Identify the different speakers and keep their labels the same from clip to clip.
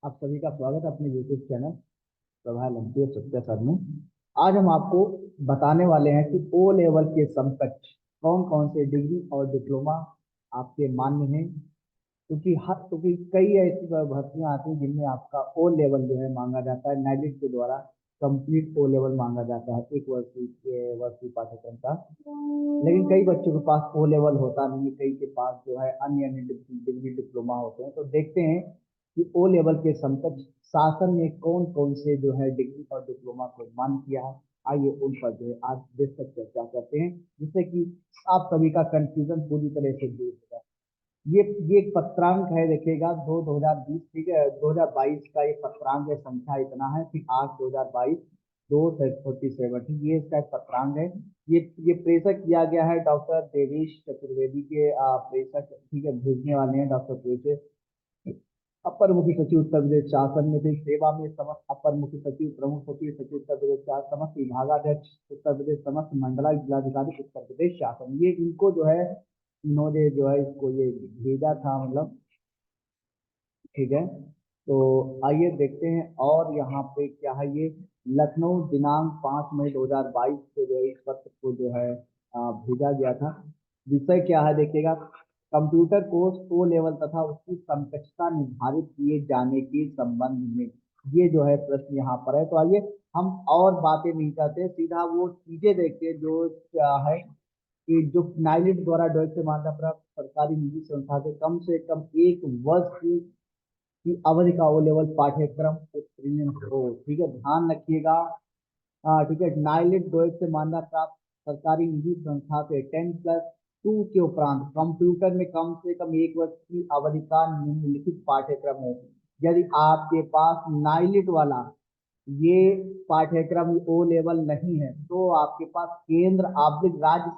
Speaker 1: आप सभी का स्वागत है अपने YouTube चैनल प्रभा लंबी सत्या सर में। आज हम आपको बताने वाले हैं कि ओ लेवल के समकक्ष कौन कौन से डिग्री और डिप्लोमा आपके मान्य हैं। क्योंकि कई ऐसी भर्तियां आती हैं जिनमें आपका ओ लेवल जो है मांगा जाता है, नाइलिट के द्वारा कंप्लीट ओ लेवल मांगा जाता है, एक वर्षीय पाठ्यक्रम का। लेकिन कई बच्चों के पास ओ लेवल होता नहीं है, कई के पास जो है अन्य अन्य डिग्री डिप्लोमा होते हैं। तो देखते हैं कि ओ लेवल के समकक्ष शासन ने कौन कौन से जो है डिग्री और डिप्लोमा को मान्य किया है। आइए उन पर जो है आज देश तक चर्चा करते हैं, जिससे कि आप सभी का कंफ्यूजन पूरी तरह से दूर हो जाए। ये एक पत्रांक है, देखिएगा 2020, ठीक है, 2022 का ये पत्रांक है, संख्या इतना है कि 8/2022 247, ये इसका एक पत्रांक है। ये प्रेषक किया गया है डॉक्टर देवेश चतुर्वेदी के प्रेषक, ठीक है, भेजने वाले हैं डॉक्टर प्रेषक। अपर मुख्य सचिव उत्तर प्रदेश शासन में थे सेवा में समस्त अपर मुख्य सचिव प्रमुख सचिव सचिव उत्तर प्रदेश शासन, समस्त विभागाध्यक्ष उत्तर प्रदेश, समस्त मंडलायुक्त जिलाधिकारी उत्तर प्रदेश शासन। ये इनको जो है, इन्होंने जो है इसको ये भेजा था, मतलब, ठीक है। तो आइए देखते हैं। और यहाँ पे क्या है, ये लखनऊ दिनांक 5 मई 2022 को जो है इस पत्र को जो है भेजा गया था। विषय क्या है देखिएगा, कंप्यूटर कोर्स ओ लेवल तथा उसकी समकक्षता निर्धारित किए जाने के संबंध में, ये जो है प्रश्न यहाँ पर है। तो आइए हम और बातें नहीं करते, सीधा वो चीजें देखते हैं जो क्या है कि जो नाइलिट द्वारा डॉइट से मान्यता प्राप्त सरकारी निजी संस्था से कम 1 वर्ष की अवधि का ओ लेवल पाठ्यक्रम उत्तीर्ण हो। ठीक है, ध्यान रखिएगा। हाँ ठीक है, नाइलिट डोइट से मान्यता प्राप्त सरकारी निजी संस्था से 10+2 के उपरांत कंप्यूटर में कम से कम 1 वर्ष की अवधि का निम्नलिखित पाठ्यक्रम है। यदि आपके पास नाइलिट वाला ये पाठ्यक्रम ओ लेवल नहीं है, तो आपके पास केंद्र आबलिक राज्य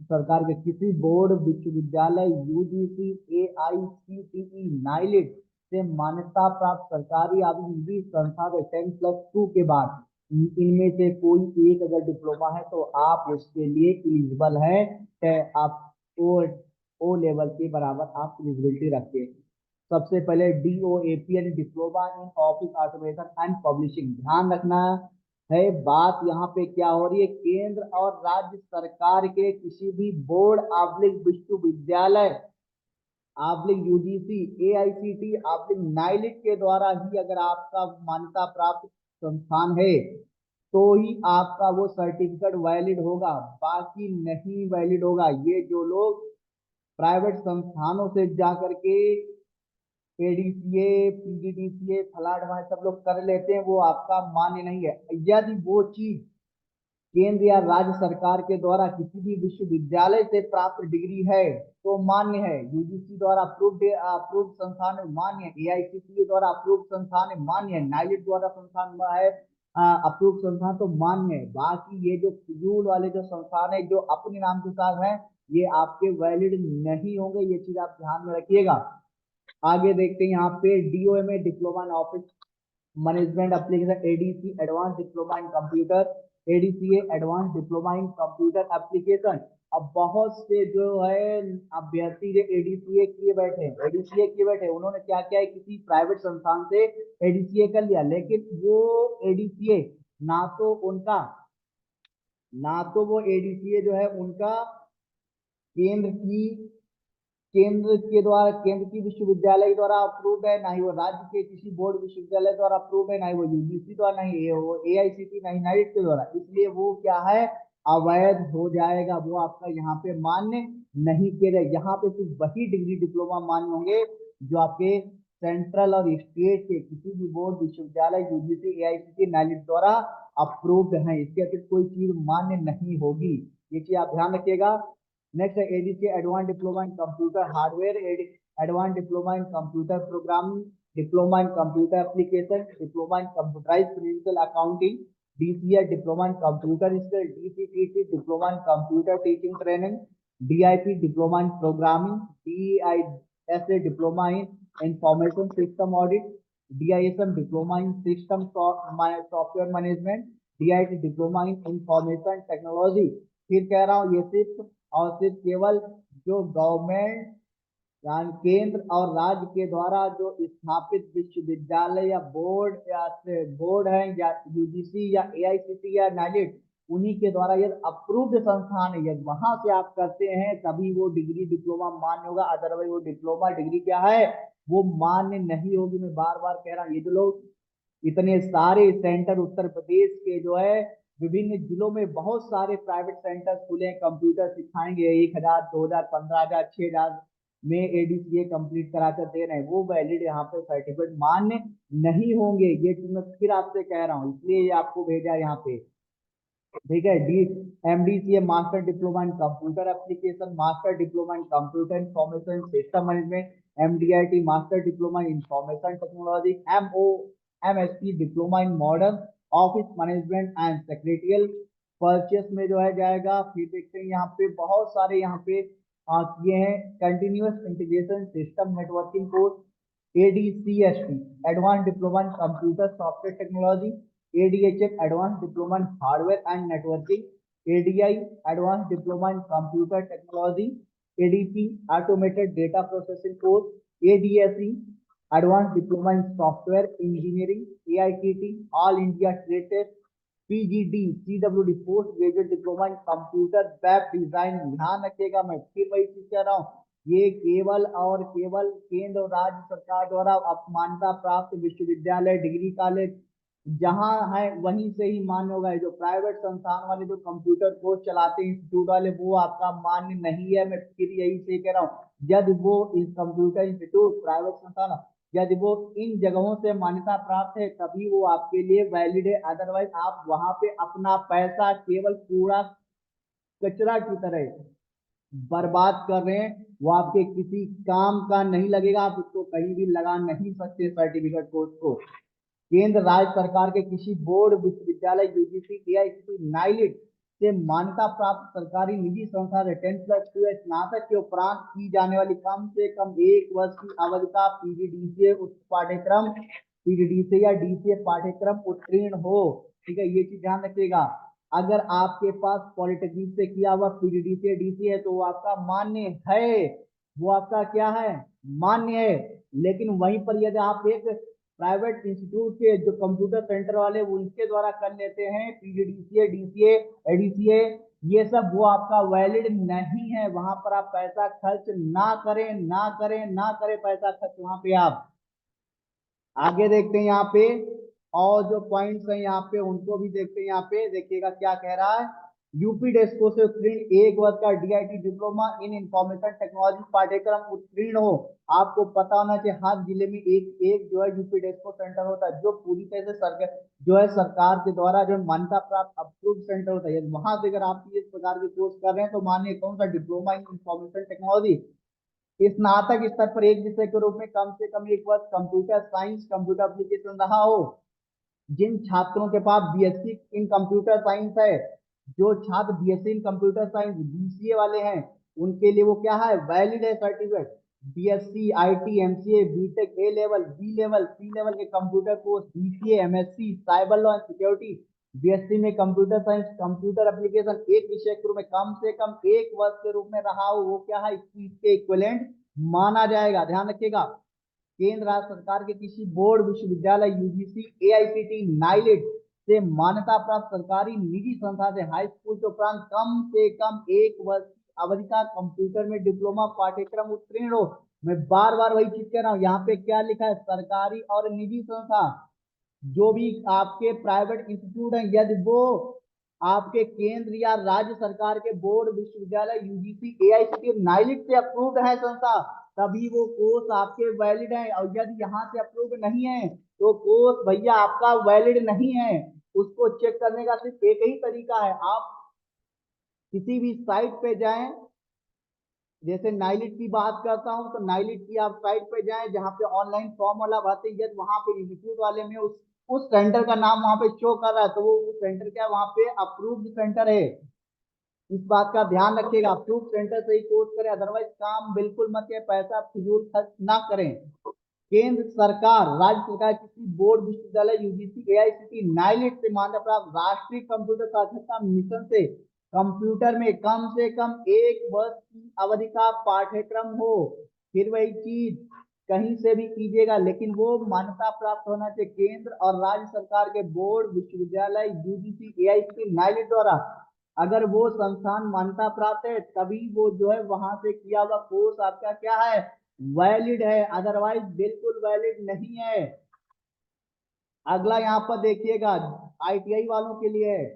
Speaker 1: सरकार के किसी बोर्ड विश्वविद्यालय यूजीसी एआईसीटीई नाइलिट से मान्यता प्राप्त सरकारी निजी संस्था के 10+2 के बाद इनमें से कोई एक अगर डिप्लोमा है तो आप उसके लिए एलिजिबल है। आप ओ लेवल के बराबर आप एलिजिबिलिटी रखते हैं। सबसे पहले DOAP diploma in office automation and publishing, ध्यान रखना है। बात यहाँ पे क्या हो रही है, केंद्र और राज्य सरकार के किसी भी बोर्ड आबलिक विश्वविद्यालय आबलिक यूजीसी एआईसीटी आबलिक नाइलिट के द्वारा ही अगर आपका मान्यता प्राप्त संस्थान है तो ही आपका वो सर्टिफिकेट वैलिड होगा, बाकी नहीं वैलिड होगा। ये जो लोग प्राइवेट संस्थानों से जाकर के एडीसीए पीजीडीसीए फलाट वहां सब लोग कर लेते हैं, वो आपका मान्य नहीं है। यदि वो चीज केंद्र या राज्य सरकार के द्वारा किसी भी विश्वविद्यालय से प्राप्त डिग्री है तो मान्य है, यूजीसी द्वारा अप्रूव्ड अप्रूव्ड संस्थान है मान्य है, एआईसीटीई द्वारा अप्रूव्ड संस्थान है मान्य है, नाइलिट द्वारा संस्थान है अप्रूव्ड संस्थान तो मान्य है। बाकी ये जो फिजूल वाले जो संस्थान है जो अपने नाम के साथ हैं, ये आपके वैलिड नहीं होंगे, ये चीज आप ध्यान में रखिएगा। आगे देखते हैं यहाँ पे DOMA diploma in office management application, ADC advance diploma in computer, ADCA advance diploma in computer application. अब बहुत से जो है अभ्यर्थी जो एडीसीए किए बैठे हैं, एडीसीए किए बैठे हैं, उन्होंने क्या किया है, किसी प्राइवेट संस्थान से एडीसीए कर लिया, लेकिन वो एडीसीए ना तो उनका ना तो वो एडीसीए जो है उनका केंद्र की केंद्र के द्वारा केंद्र की विश्वविद्यालय द्वारा अप्रूव है, ना ही वो राज्य के किसी बोर्ड विश्वविद्यालय द्वारा अप्रूव है, ना ही वो यूजीसी द्वारा, नहीं है वो एआईसीटी, नहीं नाइट के द्वारा, इसलिए वो क्या है, अवैध हो जाएगा, वो आपका यहाँ पे मान्य नहीं किया जाए। यहाँ पे सिर्फ वही डिग्री डिप्लोमा मान्य होंगे जो आपके सेंट्रल और स्टेट के किसी भी बोर्ड विश्वविद्यालय यूजीसी एआईसीटी नाइट द्वारा अप्रूव्ड है, इसके अतिरिक्त कोई चीज मान्य नहीं होगी। ये चीज आप ध्यान रखिएगा। नेक्स्ट है ADC advance diploma in computer hardware, advance diploma in computer programming, diploma in computer application, diploma in computerise financial accounting, DCA diploma in computer skill, DCTT diploma in computer teaching training, DIP diploma in programming, DISA diploma in information system audit, DISM diploma in system software management, DIT diploma in information technology. फिर कह रहा हूँ ये सिर्फ और सिर्फ केवल जो गवर्नमेंट केंद्र और राज्य के द्वारा जो स्थापित विश्वविद्यालय या बोर्ड है, या यूजीसी या एआईसीटी या नाइलिट, उन्हीं के द्वारा यदि अप्रूव्ड संस्थान है, यदि वहां से आप करते हैं तभी वो डिग्री डिप्लोमा मान्य होगा, अदरवाइज वो डिप्लोमा डिग्री क्या है, वो मान्य नहीं होगी। मैं बार बार कह रहा हूँ, ये जो लोग इतने सारे सेंटर उत्तर प्रदेश के जो है विभिन्न जिलों में बहुत सारे प्राइवेट सेंटर खुले हैं, कंप्यूटर सिखाएंगे, 1,000 2,000 15,000 6,000 में एडीसीए कंप्लीट करा कर दे रहे हैं, वो वैलिड यहाँ पे सर्टिफिकेट मान्य नहीं होंगे। ये मैं फिर आपसे कह रहा हूँ, इसलिए ये आपको भेजा यहाँ पे। ठीक है, D MDCA master diploma in computer application, master diploma in computer information system management, MDIT master diploma in information technology, MSP diploma in modern office management and secretarial practice में जो है जाएगा। फिर देखते हैं यहाँ पे बहुत सारे यहाँ पे किए हैं, continuous integration system networking course, ADCST advance diploma in computer software technology, ADHM Advanced Diploma in Hardware and Networking, ADI Advanced Diploma in Computer Technology, ADP Automated Data Processing Course, ADSE Advanced Diploma in Software Engineering, AITT All India Trade Test, PGD CWD Post Graduate Diploma in Computer Web Design। ध्यान रखिएगा, मैं फिर वही चीज कह रहा हूँ, ये केवल और केवल केंद्र और राज्य सरकार द्वारा मान्यता प्राप्त विश्वविद्यालय डिग्री कॉलेज जहां है वहीं से ही मान्य होगा। जो प्राइवेट संस्थान वाले जो कंप्यूटर कोर्स चलाते हैं इंस्टीट्यूट वाले, वो आपका मान्य नहीं है। मैं फिर यही से कह रहा हूँ, यदि वो इस कंप्यूटर इंस्टीट्यूट प्राइवेट संस्थान यदि वो इन जगहों से मान्यता प्राप्त है तभी वो आपके लिए वैलिड है, अदरवाइज आप वहां पे अपना पैसा केवल कूड़ा कचरा की तरह बर्बाद कर रहे हैं, वो आपके किसी काम का नहीं लगेगा, आप उसको कहीं भी लगा नहीं सकते सर्टिफिकेट कोर्स को। केंद्र राज्य सरकार के किसी बोर्ड विश्वविद्यालय यूजीसी एआईसीटी नाइलिट से मान्यता प्राप्त सरकारी निजी संस्था से 10+2 या स्नातक के उपरांत की जाने वाली कम से कम 1 वर्ष की अवधि का पीजीडीसीए पाठ्यक्रम, पीजीडीसीए या डीसीए पाठ्यक्रम उत्तीर्ण हो। ठीक है, ये चीज ध्यान रखिएगा। अगर आपके पास पॉलिटेक्निक से किया हुआ पीजीडीसीए डीसीए है तो वो आपका मान्य है, वो आपका क्या है, मान्य है। लेकिन वहीं पर यदि आप एक प्राइवेट इंस्टीट्यूट के जो कंप्यूटर सेंटर वाले उनके द्वारा कर लेते हैं पीजीडीसीए डीसीए एडीसीए, ये सब वो आपका वैलिड नहीं है। वहां पर आप पैसा खर्च ना करें, ना करें, ना करें पैसा खर्च वहां पे आप। आगे देखते हैं यहाँ पे और जो पॉइंट्स हैं यहाँ पे उनको भी देखते हैं। यहाँ पे देखिएगा क्या कह रहा है, यूपी डेस्को से उत्तीर्ण 1 वर्ष का DIT diploma in information technology पाठ्यक्रम उत्तीर्ण हो। आपको पता होना चाहिए हर जिले में एक एक जो है यूपी डेस्को सेंटर होता है, जो पूरी तरह से सरकार जो है सरकार के द्वारा जो मान्यता प्राप्त अप्रूव सेंटर होता है। वहां से अगर आप इस प्रकार के कोर्स कर रहे हैं तो मानिए कौन सा डिप्लोमा इन इंफॉर्मेशन टेक्नोलॉजी, स्नातक स्तर पर एक विषय के रूप में कम से कम 1 वर्ष कंप्यूटर साइंस कंप्यूटर एप्लीकेशन रहा हो। जिन छात्रों के पास बीएससी इन कंप्यूटर साइंस है, जो छात्र BSc in computer science BCA वाले हैं, उनके लिए वो क्या है, वैलिड है certificate. BSc IT MCA BTech A level B level C level के computer course, BCA MSc cyber law and security, BSc में कंप्यूटर साइंस कंप्यूटर एप्लीकेशन एक विषय के रूप में कम से कम 1 वर्ष के रूप में रहा हो, वो क्या है, इसके इक्विवेलेंट माना जाएगा। ध्यान रखिएगा, केंद्र राज्य सरकार के किसी बोर्ड विश्वविद्यालय यूजीसी एआईसीटी नाइलिट से मान्यता प्राप्त सरकारी निजी संस्था से हाई स्कूल के उपरांत कम से कम 1 वर्ष की अवधि का कंप्यूटर में डिप्लोमा पाठ्यक्रम उत्तीर्ण हो। मैं बार बार वही चीज कह रहा हूँ, यहाँ पे क्या लिखा है, सरकारी और निजी संस्था, जो भी आपके प्राइवेट इंस्टीट्यूट हैं, यदि वो आपके केंद्र या राज्य सरकार के बोर्ड विश्वविद्यालय यूजीसी एआईसीटी नाइलिट से अप्रूव्ड है संस्था, तभी वो कोर्स आपके वैलिड है। और यदि यहाँ से अप्रूव नहीं है तो कोर्स भैया आपका वैलिड नहीं है। उसको चेक करने का सिर्फ एक ही तरीका है, आप किसी भी साइट पे जाएं, जैसे नाइलिट की बात करता हूं तो नाइलिट की आप साइट पे जाएं जहां पे ऑनलाइन फॉर्म वाला भरते हैं, वहां पे इंस्टीट्यूट वाले में उस सेंटर का नाम वहां पे शो कर रहा है तो वो सेंटर क्या, वहां पे अप्रूव्ड सेंटर है। इस बात का ध्यान रखिएगा, अप्रूव सेंटर से ही कोर्स करें, अदरवाइज काम बिल्कुल मत करें, पैसा फिजूल खर्च ना करें। केंद्र सरकार राज्य सरकार किसी बोर्ड विश्वविद्यालय यूजीसी एआईसीटी नाइलिट से मान्यता प्राप्त राष्ट्रीय कंप्यूटर साक्षरता मिशन से कंप्यूटर में कम से कम 1 वर्ष की अवधि का पाठ्यक्रम हो। फिर वही चीज कहीं से भी कीजिएगा, लेकिन वो मान्यता प्राप्त होना चाहिए केंद्र और राज्य सरकार के बोर्ड, विश्वविद्यालय, यूजीसी, एआईसीटी, नाइलेट द्वारा। अगर वो संस्थान मान्यता प्राप्त है तभी वो जो है वहां से किया हुआ कोर्स आपका क्या है, वैलिड है, अदरवाइज बिल्कुल वैलिड नहीं है। अगला यहाँ पर देखिएगा आईटीआई वालों के लिए है,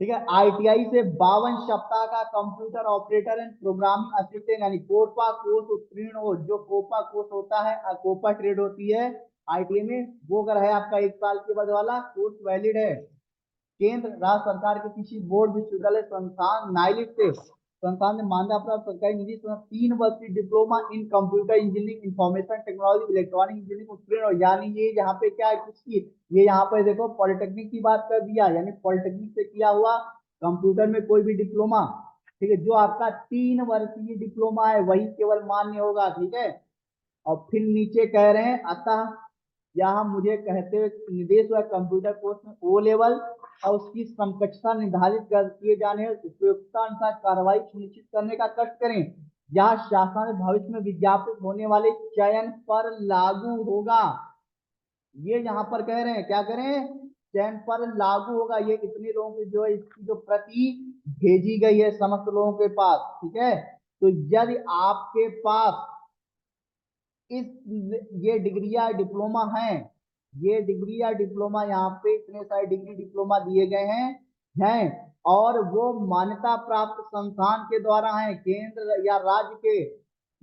Speaker 1: ठीक है। आईटीआई से 52 सप्ताह का computer operator and programming assistant यानी कोपा कोर्स उत्तीर्ण हो। जो कोपा कोर्स होता है, कोपा ट्रेड होती है आईटीआई में, वो अगर है आपका 1 साल के बाद वाला कोर्स वैलिड है। केंद्र राज्य सरकार के किसी बोर्ड, विश्वविद्यालय, संस्थान, नाइलिट से संस्थान में मान्यता प्राप्त सरकारी निजी 3 वर्ष की diploma in computer engineering, information technology, electronic engineering उत्तीर्ण हो। यानी ये यहाँ पे क्या है किसकी, ये यहाँ पे देखो पॉलिटेक्निक की बात कर दिया, यानी पॉलिटेक्निक से किया हुआ कंप्यूटर में कोई भी डिप्लोमा, ठीक है, जो आपका 3 वर्षीय डिप्लोमा है वही केवल मान्य होगा, ठीक है। और फिर नीचे कह रहे हैं अतः यहाँ मुझे कहते हुए निर्देश हुआ कंप्यूटर कोर्स में ओ लेवल और उसकी समकक्षता निर्धारित कर किए जाने उपयुक्ता अनुसार कार्रवाई सुनिश्चित करने का कष्ट करें। यह शासन भविष्य में विज्ञापित होने वाले चयन पर लागू होगा। ये यहाँ पर कह रहे हैं क्या करें, चयन पर लागू होगा। ये इतने लोगों की जो है इसकी जो प्रति भेजी गई है समस्त लोगों के पास, ठीक है। तो यदि आपके पास इस ये डिग्री या डिप्लोमा है, ये डिग्री या डिप्लोमा यहाँ पे इतने सारे डिग्री डिप्लोमा दिए गए हैं और वो मान्यता प्राप्त संस्थान के द्वारा है, केंद्र या राज्य के,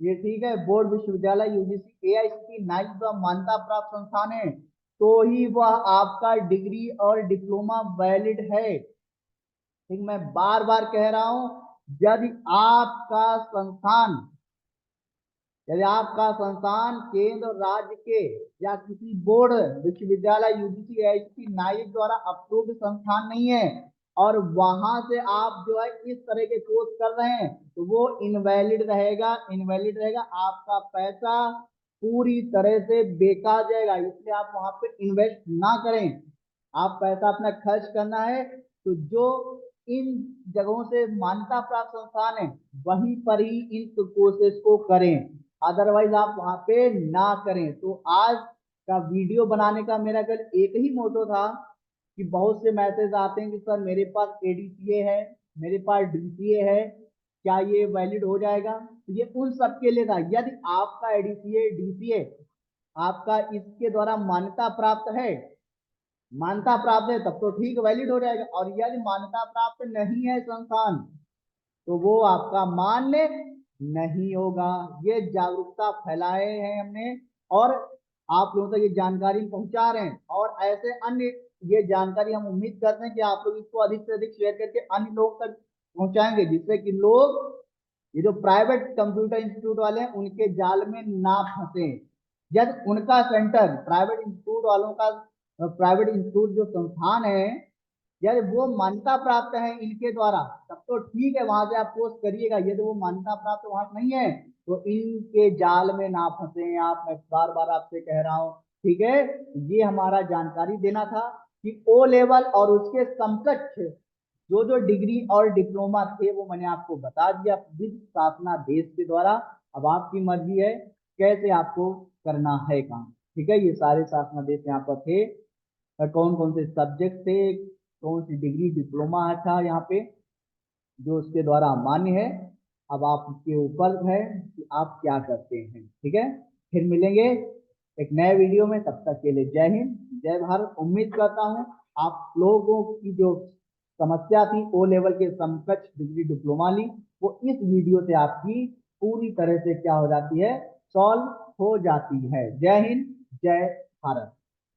Speaker 1: ये ठीक है, बोर्ड, विश्वविद्यालय, यूजीसी, एआईसीटी, नाइक मान्यता प्राप्त संस्थान है, तो ही वह आपका डिग्री और डिप्लोमा वैलिड है। ठीक, मैं बार बार कह रहा हूं, यदि आपका संस्थान, यदि आपका संस्थान केंद्र राज्य के या किसी बोर्ड, विश्वविद्यालय, यूजीसी, एआईसीटी, नाइक द्वारा अप्रूव्ड संस्थान नहीं है और वहां से आप जो है इस तरह के कोर्स कर रहे हैं, तो वो इनवैलिड रहेगा, इनवैलिड रहेगा, आपका पैसा पूरी तरह से बेकार जाएगा। इसलिए आप वहां पे इन्वेस्ट ना करें। आप पैसा अपना खर्च करना है तो जो इन जगहों से मान्यता प्राप्त संस्थान है वहीं पर ही इन कोर्सेज को करें, अदरवाइज आप वहां पे ना करें। तो आज का वीडियो बनाने का मेरा कल एक ही मोटो था कि बहुत से मैसेज आते हैं कि सर मेरे पास एडीसीए है, मेरे पास डीसीए है, क्या ये वैलिड हो जाएगा। तो ये उन सबके लिए था, यदि आपका एडीसीए डीसीए आपका इसके द्वारा मान्यता प्राप्त है, मान्यता प्राप्त है तब तो ठीक वैलिड हो जाएगा, और यदि मान्यता प्राप्त नहीं है संस्थान तो वो आपका मान्य नहीं होगा। ये जागरूकता फैलाए हैं हमने और आप लोगों तक ये जानकारी पहुंचा रहे हैं, और ऐसे अन्य ये जानकारी हम उम्मीद करते हैं कि आप लोग इसको अधिक से अधिक शेयर करके अन्य लोग तक पहुंचाएंगे, जिससे कि लोग ये जो प्राइवेट कंप्यूटर इंस्टीट्यूट वाले हैं उनके जाल में ना फंसे। यदि उनका सेंटर प्राइवेट इंस्टीट्यूट वालों का, प्राइवेट इंस्टीट्यूट जो संस्थान है, यार वो मान्यता प्राप्त है इनके द्वारा तब तो ठीक है, वहां से आप पोस्ट करिएगा। यदि वो मान्यता प्राप्त वहां नहीं है तो इनके जाल में ना फंसे आप, मैं बार बार आपसे कह रहा हूँ, ठीक है। ये हमारा जानकारी देना था कि ओ लेवल और उसके समकक्ष जो जो डिग्री और डिप्लोमा थे वो मैंने आपको बता दिया विद शासनादेश के द्वारा। अब आपकी मर्जी है कैसे आपको करना है काम, ठीक है। ये सारे शासनादेश यहाँ पर थे, कौन कौन से सब्जेक्ट थे, कौन सी डिग्री डिप्लोमा था यहाँ पे जो उसके द्वारा मान्य है। अब आपके ऊपर है कि आप क्या करते हैं, ठीक है। फिर मिलेंगे एक नए वीडियो में, तब तक के लिए जय हिंद, जय भारत। उम्मीद करता हूँ आप लोगों की जो समस्या थी ओ लेवल के समकक्ष डिग्री डिप्लोमा ली, वो इस वीडियो से आपकी पूरी तरह से क्या हो जाती है, सॉल्व हो जाती है। जय हिंद, जय भारत।